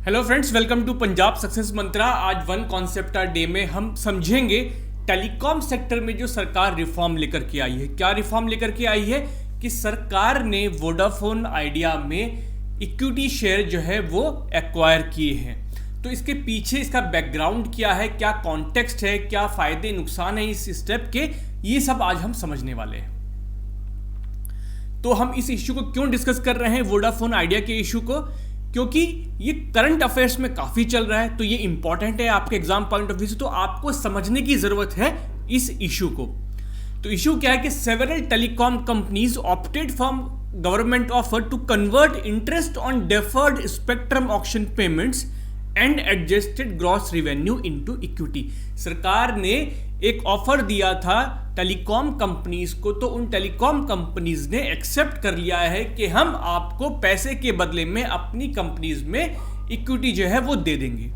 Hello friends, welcome to Punjab success mantra. आज one concept are day में हम समझेंगे टेलीकॉम सेक्टर में जो सरकार रिफॉर्म लेकर के आई है। क्या रिफॉर्म लेकर के आई है कि सरकार ने वोडाफोन आइडिया में इक्विटी शेयर जो है वो एक्वायर किए हैं। तो इसके पीछे इसका बैकग्राउंड क्या है, क्या कॉन्टेक्स्ट है, क्या फायदे नुकसान है इस स्टेप के, ये सब आज हम समझने वाले हैं। तो हम इस इश्यू को क्यों डिस्कस कर रहे हैं, वोडाफोन आइडिया के इश्यू को, क्योंकि ये करंट अफेयर्स में काफी चल रहा है। तो ये इंपॉर्टेंट है आपके एग्जाम पॉइंट ऑफ व्यू से, तो आपको समझने की जरूरत है इस इशू को। तो इशू क्या है कि several telecom companies opted from government offer to convert interest on deferred spectrum auction payments and adjusted gross revenue into equity. सरकार ने एक ऑफर दिया था टेलीकॉम कंपनीज को, तो उन टेलीकॉम कंपनीज ने एक्सेप्ट कर लिया है कि हम आपको पैसे के बदले में अपनी कंपनीज में इक्विटी जो है वो दे देंगे।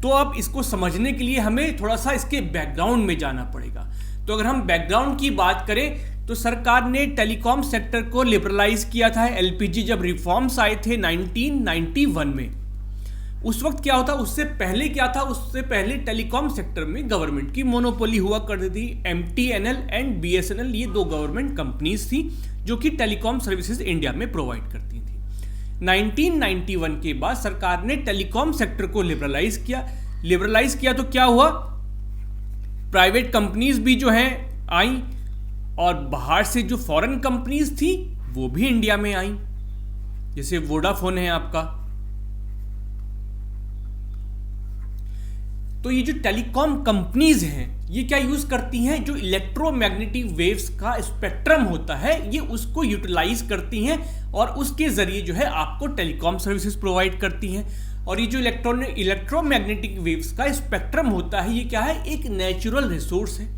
तो अब इसको समझने के लिए हमें थोड़ा सा इसके बैकग्राउंड में जाना पड़ेगा। तो अगर हम बैकग्राउंड की बात करें तो सरकार ने टेलीकॉम सेक्टर को लिबरलाइज किया था। एलपीजी जब रिफॉर्म्स आए थे 1991 में, उस वक्त क्या होता, उससे पहले क्या था, उससे पहले टेलीकॉम सेक्टर में गवर्नमेंट की मोनोपोली हुआ करती थी। एमटीएनएल एंड बीएसएनएल ये दो गवर्नमेंट कंपनीज थी जो कि टेलीकॉम सर्विसेज इंडिया में प्रोवाइड करती थी। 1991 के बाद सरकार ने टेलीकॉम सेक्टर को लिबरलाइज किया तो क्या हुआ, प्राइवेट कंपनीज भी जो है आई और बाहर से जो फॉरेन कंपनीज थी वो भी इंडिया में आई। जैसे वोडाफोन है आपका। तो ये जो टेलीकॉम कंपनीज हैं ये क्या यूज करती हैं, जो इलेक्ट्रोमैग्नेटिक वेव्स का स्पेक्ट्रम होता है ये उसको यूटिलाइज करती हैं और उसके जरिए जो है आपको टेलीकॉम सर्विसेज प्रोवाइड करती हैं। और ये जो इलेक्ट्रोमैग्नेटिक वेव्स का स्पेक्ट्रम होता है ये क्या है, एक नेचुरल रिसोर्स है।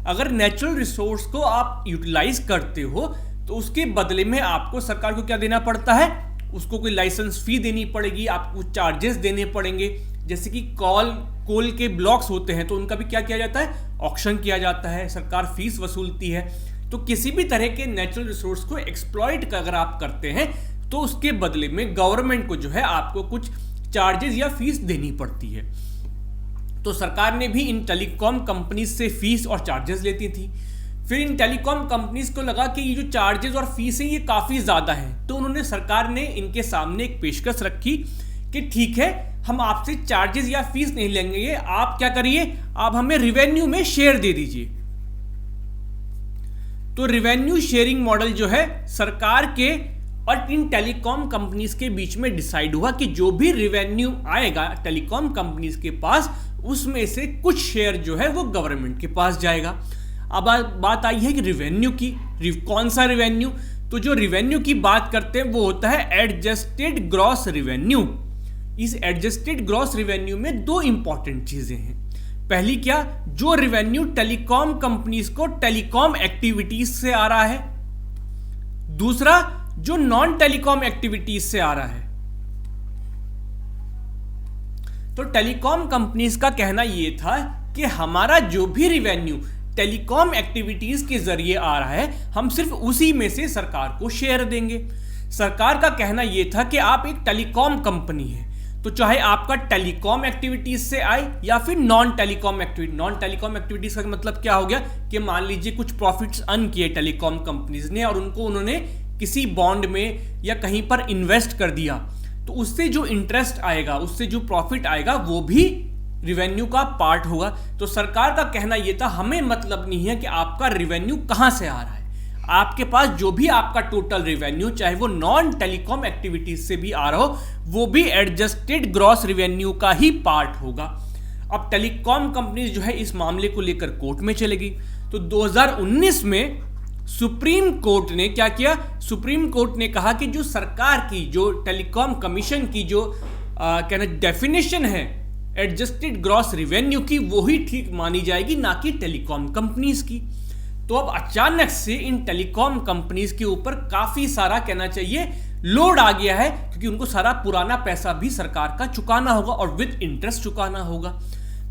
अगर नेचुरल रिसोर्स को आप यूटिलाइज करते हो तो उसके बदले में आपको सरकार को क्या देना पड़ता है, उसको कोई लाइसेंस फी देनी पड़ेगी, आपको चार्जेस देने पड़ेंगे। जैसे कि कोल के ब्लॉक्स होते हैं तो उनका भी क्या किया जाता है, ऑक्शन किया जाता है, सरकार फीस वसूलती है। तो किसी भी तरह के नेचुरल रिसोर्स को एक्सप्लॉइट अगर आप करते हैं तो उसके बदले में गवर्नमेंट को जो है आपको कुछ चार्जेस या फीस देनी पड़ती है। तो सरकार ने भी इन टेलीकॉम कंपनीज से फीस और चार्जेस लेती थी। फिर इन टेलीकॉम कंपनीज को लगा कि ये जो चार्जेस और फीस है ये काफी ज्यादा है, तो सरकार ने इनके सामने एक पेशकश रखी कि ठीक है, हम आपसे चार्जेस या फीस नहीं लेंगे, आप क्या करिए, आप हमें रिवेन्यू में शेयर दे दीजिए। तो रिवेन्यू शेयरिंग मॉडल जो है सरकार के और इन टेलीकॉम कंपनीज के बीच में डिसाइड हुआ कि जो भी रिवेन्यू आएगा टेलीकॉम कंपनीज के पास उसमें से कुछ शेयर जो है वो गवर्नमेंट के पास जाएगा। अब बात आई है कि रिवेन्यू की, कौन सा रिवेन्यू, तो जो रिवेन्यू की बात करते हैं वो होता है एडजस्टेड ग्रॉस रिवेन्यू। इस एडजस्टेड ग्रॉस रिवेन्यू में दो इंपॉर्टेंट चीजें हैं। पहली क्या, जो रिवेन्यू टेलीकॉम कंपनीज को टेलीकॉम एक्टिविटीज से आ रहा है, दूसरा जो नॉन टेलीकॉम एक्टिविटीज से आ रहा है। तो टेलीकॉम कंपनीज का कहना यह था कि हमारा जो भी रिवेन्यू टेलीकॉम एक्टिविटीज के जरिए आ रहा है हम सिर्फ उसी में से सरकार को शेयर देंगे। सरकार का कहना यह था कि आप एक टेलीकॉम कंपनी है तो चाहे आपका टेलीकॉम एक्टिविटीज से आए या फिर नॉन टेलीकॉम एक्टिविटीज का मतलब क्या हो गया कि मान लीजिए कुछ प्रॉफिट्स अर्न किए टेलीकॉम कंपनीज ने और उनको उन्होंने किसी बॉन्ड में या कहीं पर इन्वेस्ट कर दिया, तो उससे जो इंटरेस्ट आएगा, उससे जो प्रॉफिट आएगा वो भी रिवेन्यू का पार्ट होगा। तो सरकार का कहना यह था हमें मतलब नहीं है कि आपका रिवेन्यू कहां से आ रहा है, आपके पास जो भी आपका टोटल रिवेन्यू चाहे वो नॉन टेलीकॉम एक्टिविटीज से भी आ रहा हो वो भी एडजस्टेड ग्रॉस रिवेन्यू का ही पार्ट होगा। अब टेलीकॉम कंपनीज जो है इस मामले को लेकर कोर्ट में चलेगी। तो 2019 में सुप्रीम कोर्ट ने क्या किया, सुप्रीम कोर्ट ने कहा कि जो सरकार की, जो टेलीकॉम कमीशन की जो कहना डेफिनेशन है एडजस्टेड ग्रॉस रिवेन्यू की, वो ही ठीक मानी जाएगी, ना कि टेलीकॉम कंपनीज की। तो अब अचानक से इन टेलीकॉम कंपनीज के ऊपर काफी सारा कहना चाहिए लोड आ गया है, क्योंकि उनको सारा पुराना पैसा भी सरकार का चुकाना होगा और विद इंटरेस्ट चुकाना होगा।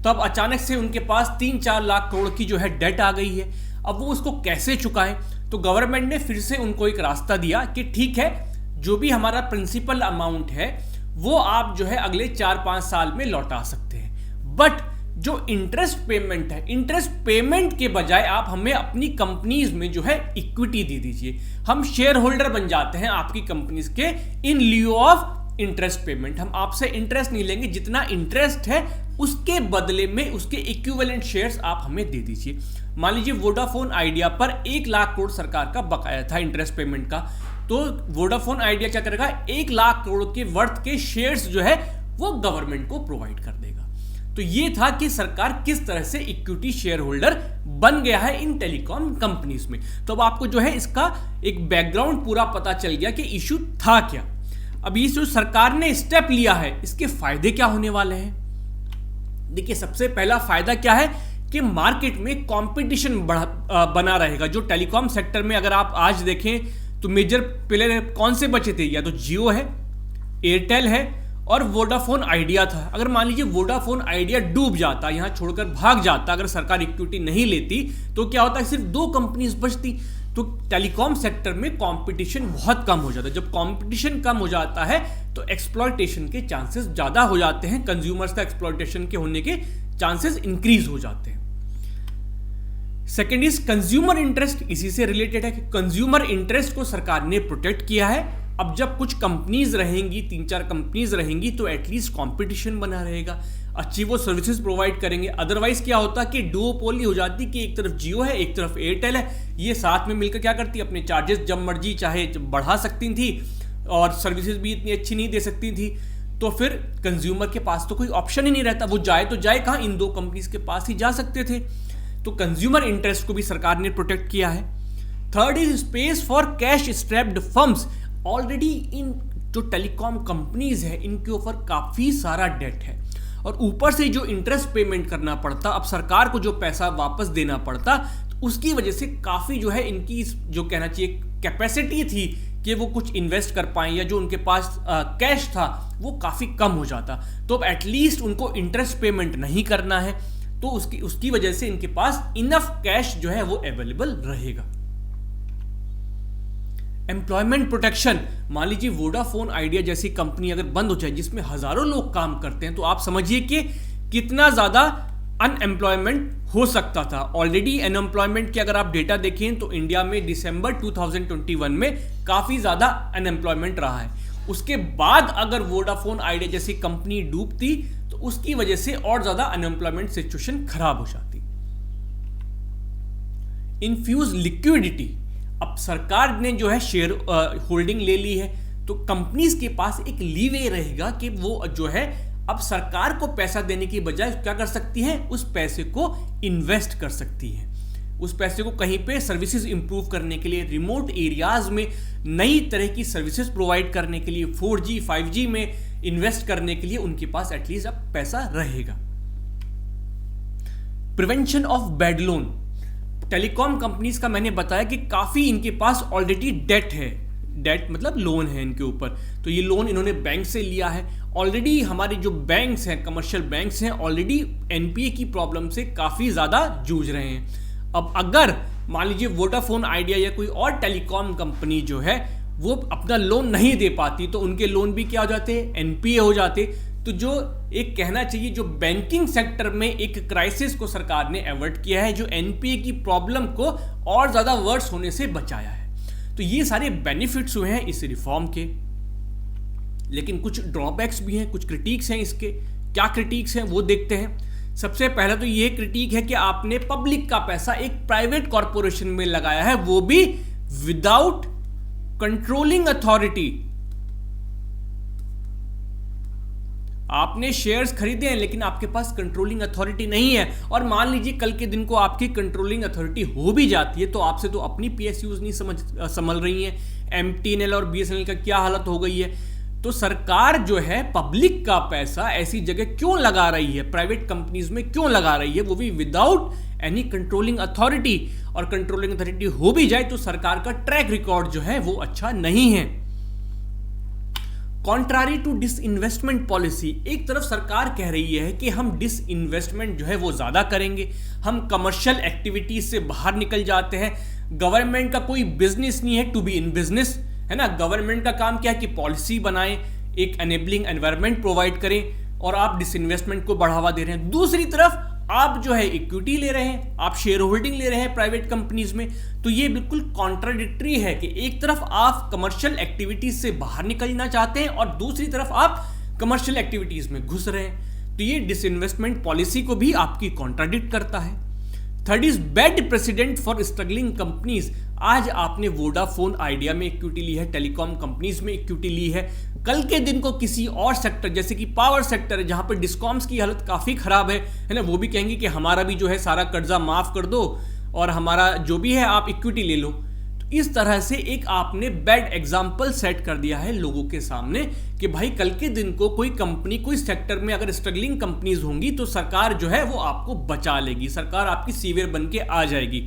तो अब अचानक से उनके पास 3-4 लाख करोड़ की जो है डेट आ गई है। अब वो उसको कैसे चुकाएं, तो गवर्नमेंट ने फिर से उनको एक रास्ता दिया कि ठीक है, जो भी हमारा प्रिंसिपल अमाउंट है वो आप जो है अगले 4-5 साल में लौटा सकते हैं। बट जो इंटरेस्ट पेमेंट है, इंटरेस्ट पेमेंट के बजाय आप हमें अपनी कंपनीज में जो है इक्विटी दे दीजिए। हम शेयर होल्डर बन जाते हैं आपकी कंपनीज के इन लिeu ऑफ इंटरेस्ट पेमेंट। हम आपसे इंटरेस्ट नहीं लेंगे, जितना इंटरेस्ट है उसके बदले में उसके इक्विवेलेंट शेयर्स आप हमें दे दीजिए। मान लीजिए वोडाफोन आइडिया पर 1 लाख करोड़ सरकार का बकाया था इंटरेस्ट पेमेंट का, तो वोडाफोन आइडिया क्या करेगा, 1 लाख करोड़ के वर्थ के शेयर्स जो है वो गवर्नमेंट को प्रोवाइड कर देगा। तो ये था कि सरकार किस तरह से इक्विटी शेयर होल्डर बन गया है इन टेलीकॉम कंपनीज में। तो अब आपको जो है इसका एक बैकग्राउंड पूरा पता चल गया कि इशू था क्या। अब ये जो सरकार ने स्टेप लिया है, इसके फायदे क्या होने वाले हैं। देखिए, सबसे पहला फायदा क्या है कि मार्केट में कंपटीशन बना रहेगा। जो टेलीकॉम सेक्टर में अगर आप आज देखें तो मेजर प्लेयर कौन से बचे थे, या तो जियो है, एयरटेल है और वोडाफोन आइडिया था। अगर मान लीजिए वोडाफोन आइडिया डूब जाता, यहां छोड़कर भाग जाता, अगर सरकार इक्विटी नहीं लेती, तो क्या होता है, सिर्फ 2 कंपनीज बचती। तो टेलीकॉम सेक्टर में कंपटीशन बहुत कम हो जाता है। जब कंपटीशन कम हो जाता है तो एक्सप्लॉयटेशन के चांसेस ज्यादा हो जाते हैं, कंज्यूमर्स का एक्सप्लॉयटेशन के होने के चांसेस इंक्रीज हो जाते हैं। सेकेंड इज कंज्यूमर इंटरेस्ट, इसी से रिलेटेड है कि कंज्यूमर इंटरेस्ट को सरकार ने प्रोटेक्ट किया है। अब जब कुछ कंपनीज रहेंगी, 3-4 कंपनीज रहेंगी, तो एटलीस्ट कंपटीशन बना रहेगा, अच्छी वो सर्विसेज प्रोवाइड करेंगे। अदरवाइज क्या होता कि डुओपोली हो जाती कि एक तरफ जियो है, एक तरफ एयरटेल है, ये साथ में मिलकर क्या करती, अपने चार्जेस जब मर्जी चाहे बढ़ा सकती थी और सर्विसेज भी इतनी अच्छी नहीं दे सकती थी। तो फिर कंज्यूमर के पास तो कोई ऑप्शन ही नहीं रहता, वो जाए तो जाए कहाँ, इन 2 कंपनीज के पास ही जा सकते थे। तो कंज्यूमर इंटरेस्ट को भी सरकार ने प्रोटेक्ट किया है। Third is space for cash strapped firms. Already in जो टेलीकॉम कंपनीज है, इनके ऊपर काफी सारा डेट है और ऊपर से जो इंटरेस्ट पेमेंट करना पड़ता, अब सरकार को जो पैसा वापस देना पड़ता, तो उसकी वजह से काफी जो है इनकी जो कहना चाहिए कैपेसिटी थी कि वो कुछ इन्वेस्ट कर पाए, या जो उनके पास कैश था वो काफी कम हो जाता। तो अब एटलीस्ट उनको इंटरेस्ट पेमेंट नहीं करना है, तो उसकी वजह से इनके पास इनफ कैश जो है वो अवेलेबल रहेगा। एम्प्लॉयमेंट प्रोटेक्शन, मान लीजिए वोडाफोन आइडिया जैसी कंपनी अगर बंद हो जाए जिसमें हजारों लोग काम करते हैं, तो आप समझिए कि कितना ज्यादा अनएम्प्लॉयमेंट हो सकता था। ऑलरेडी अनएम्प्लॉयमेंट के अगर आप डेटा देखें तो इंडिया में दिसंबर 2021 में काफी ज्यादा अनएम्प्लॉयमेंट रहा है। उसके बाद अगर वोडाफोन आइडिया जैसी कंपनी डूबती तो उसकी वजह से और ज्यादा अनएम्प्लॉयमेंट सिचुएशन खराब हो जाती। इन्फ्यूज लिक्विडिटी, अब सरकार ने जो है शेयर होल्डिंग ले ली है, तो कंपनीज के पास एक लीवे रहेगा कि वो जो है अब सरकार को पैसा देने की बजाय क्या कर सकती है, उस पैसे को इन्वेस्ट कर सकती है। उस पैसे को कहीं पे सर्विसेज इंप्रूव करने के लिए, रिमोट एरियाज में नई तरह की सर्विसेज प्रोवाइड करने के लिए, 4G 5G में इन्वेस्ट करने के लिए उनके पास एटलीस्ट अब पैसा रहेगा। Prevention of bad loan, telecom companies का मैंने बताया कि काफी इनके पास ऑलरेडी डेट है, डेट मतलब लोन है इनके ऊपर, तो ये लोन इन्होंने बैंक से लिया है। ऑलरेडी हमारे जो बैंक्स हैं, कमर्शियल बैंक्स हैं, ऑलरेडी एनपीए की प्रॉब्लम से काफी ज्यादा जूझ रहे हैं। अब अगर मान लीजिए वोडाफोन आइडिया या कोई और टेलीकॉम कंपनी जो है वो अपना लोन नहीं दे पाती, तो उनके लोन भी क्या हो जाते, एनपीए हो जाते। तो जो एक कहना चाहिए, जो बैंकिंग सेक्टर में एक क्राइसिस को सरकार ने अवॉइड किया है, जो एनपीए की प्रॉब्लम को और ज्यादा वर्स होने से बचाया है। तो ये सारे बेनिफिट्स हुए हैं इस रिफॉर्म के, लेकिन कुछ ड्रॉबैक्स भी हैं, कुछ क्रिटिक्स हैं इसके। क्या क्रिटिक्स हैं वो देखते हैं। सबसे पहला तो ये क्रिटिक है कि आपने पब्लिक का पैसा एक प्राइवेट कॉर्पोरेशन में लगाया है, वो भी विदाउट कंट्रोलिंग अथॉरिटी। आपने शेयर्स खरीदे हैं लेकिन आपके पास कंट्रोलिंग अथॉरिटी नहीं है, और मान लीजिए कल के दिन को आपकी कंट्रोलिंग अथॉरिटी हो भी जाती है तो आपसे तो अपनी पीएसयूज नहीं संभल रही है। एमटीएनएल और बीएसएनएल का क्या हालत हो गई है। तो सरकार जो है पब्लिक का पैसा ऐसी जगह क्यों लगा रही है, प्राइवेट कंपनीज में क्यों लगा रही है, वो भी विदाउट एनी कंट्रोलिंग अथॉरिटी। और कंट्रोलिंग अथॉरिटी हो भी जाए तो सरकार का ट्रैक रिकॉर्ड जो है वो अच्छा नहीं है। कॉन्ट्रारी टू डिसइन्वेस्टमेंट पॉलिसी, एक तरफ सरकार कह रही है कि हम डिसइन्वेस्टमेंट जो है वो ज्यादा करेंगे, हम कमर्शियल एक्टिविटीज से बाहर निकल जाते हैं। गवर्नमेंट का कोई बिजनेस नहीं है टू बी इन बिजनेस, है ना। गवर्नमेंट का काम क्या है कि पॉलिसी बनाए, एक एनेबलिंग एनवायरनमेंट प्रोवाइड करें और आप डिसइन्वेस्टमेंट को बढ़ावा दे रहे हैं। दूसरी तरफ आप जो है इक्विटी ले रहे हैं, आप शेयर होल्डिंग ले रहे हैं प्राइवेट कंपनीज में। तो ये बिल्कुल कॉन्ट्राडिक्टरी है कि एक तरफ आप कमर्शियल एक्टिविटीज से बाहर निकलना चाहते हैं और दूसरी तरफ आप कमर्शियल एक्टिविटीज में घुस रहे हैं। तो ये डिसइन्वेस्टमेंट पॉलिसी को भी आपकी कॉन्ट्राडिक्ट करता है। Third is bad president for struggling companies. आज आपने वोडाफोन आइडिया में इक्विटी ली है, टेलीकॉम कंपनीज में इक्विटी ली है, कल के दिन को किसी और सेक्टर जैसे कि पावर सेक्टर है जहां पर डिस्कॉम्स की हालत काफी खराब है ना, वो भी कहेंगे कि हमारा भी जो है सारा कर्जा माफ कर दो और हमारा जो भी है आप इक्विटी ले लो। तो इस तरह से एक आपने बैड एग्जाम्पल सेट कर दिया है लोगों के सामने कि भाई कल के दिन को कोई कंपनी कोई सेक्टर में अगर स्ट्रगलिंग कंपनीज होंगी तो सरकार जो है वो आपको बचा लेगी, सरकार आपकी सीवियर बन के आ जाएगी।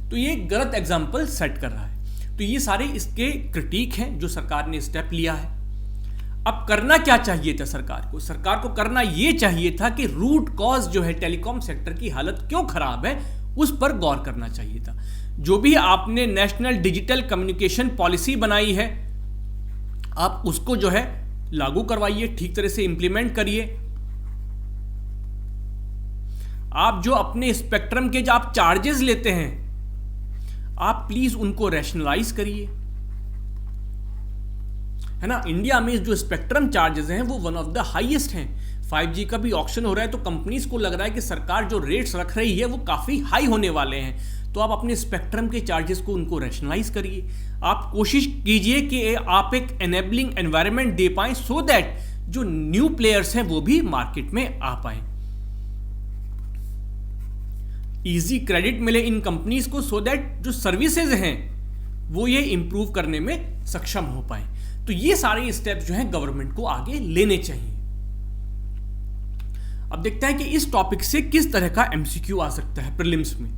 तो ये गलत एग्जाम्पल सेट कर रहा है। तो ये सारे इसके क्रिटिक हैं जो सरकार ने स्टेप लिया है। अब करना क्या चाहिए था सरकार को? सरकार को करना यह चाहिए था कि रूट कॉज जो है टेलीकॉम सेक्टर की हालत क्यों खराब है उस पर गौर करना चाहिए था। जो भी आपने नेशनल डिजिटल कम्युनिकेशन पॉलिसी बनाई है आप उसको जो है लागू करवाइए, ठीक तरह से इंप्लीमेंट करिए। आप जो अपने स्पेक्ट्रम के जो आप चार्जेस लेते हैं आप प्लीज उनको रैशनलाइज करिए, है ना। इंडिया में जो स्पेक्ट्रम चार्जेस हैं वो वन ऑफ द हाईएस्ट हैं। 5G का भी ऑक्शन हो रहा है तो कंपनीज को लग रहा है कि सरकार जो रेट्स रख रही है वो काफी हाई होने वाले हैं। तो आप अपने स्पेक्ट्रम के चार्जेस को उनको रैशनलाइज करिए। आप कोशिश कीजिए कि आप एक एनेबलिंग एनवायरनमेंट दे पाएं सो दैट जो न्यू प्लेयर्स हैं वो भी मार्केट में आ पाए। इजी क्रेडिट मिले इन कंपनीज को सो दैट जो सर्विसेज हैं वो ये इंप्रूव करने में सक्षम हो पाए। तो ये सारे स्टेप्स जो हैं गवर्नमेंट को आगे लेने चाहिए। अब देखते हैं कि इस टॉपिक से किस तरह का एमसीक्यू आ सकता है प्रीलिम्स में।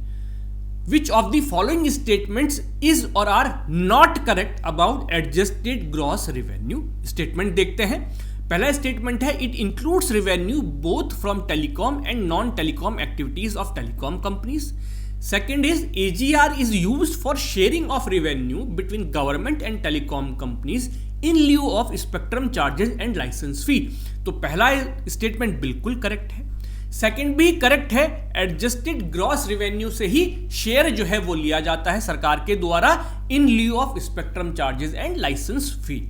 Which of the following statements is और are not correct about adjusted gross revenue? Statement देखते हैं। पहला स्टेटमेंट है it includes revenue both from telecom and non telecom activities of telecom companies. Second is AGR is used for sharing of revenue between government and telecom companies in lieu of spectrum charges and license fee। तो पहला statement बिल्कुल correct है। Second भी correct है, adjusted gross revenue से ही share जो है वो लिया जाता है सरकार के द्वारा in lieu of spectrum charges and licence fee.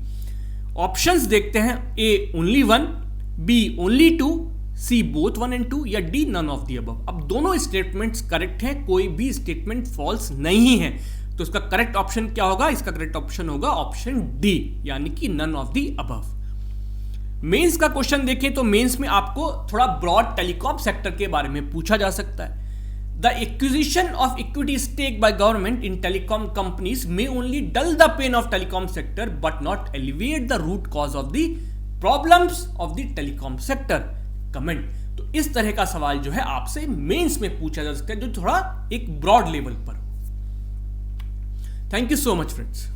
Options देखते हैं, A only 1, B only 2, C both 1 and 2 या D none of the above. अब दोनों स्टेटमेंट्स करेक्ट हैं, कोई भी स्टेटमेंट फॉल्स नहीं है। तो इसका करेक्ट ऑप्शन क्या होगा? इसका करेक्ट ऑप्शन होगा ऑप्शन डी यानी कि none of the above. Mains का क्वेश्चन देखें तो मेंस में आपको थोड़ा ब्रॉड टेलीकॉम सेक्टर के बारे में पूछा जा सकता है। The acquisition of equity stake by government in telecom companies may only dull the pain of telecom sector but not alleviate the root cause of the problems of the telecom sector. Comment. तो इस तरह का सवाल जो है आपसे mains में पूछा जा सकता है जो थोड़ा एक ब्रॉड लेवल पर। Thank you so much friends.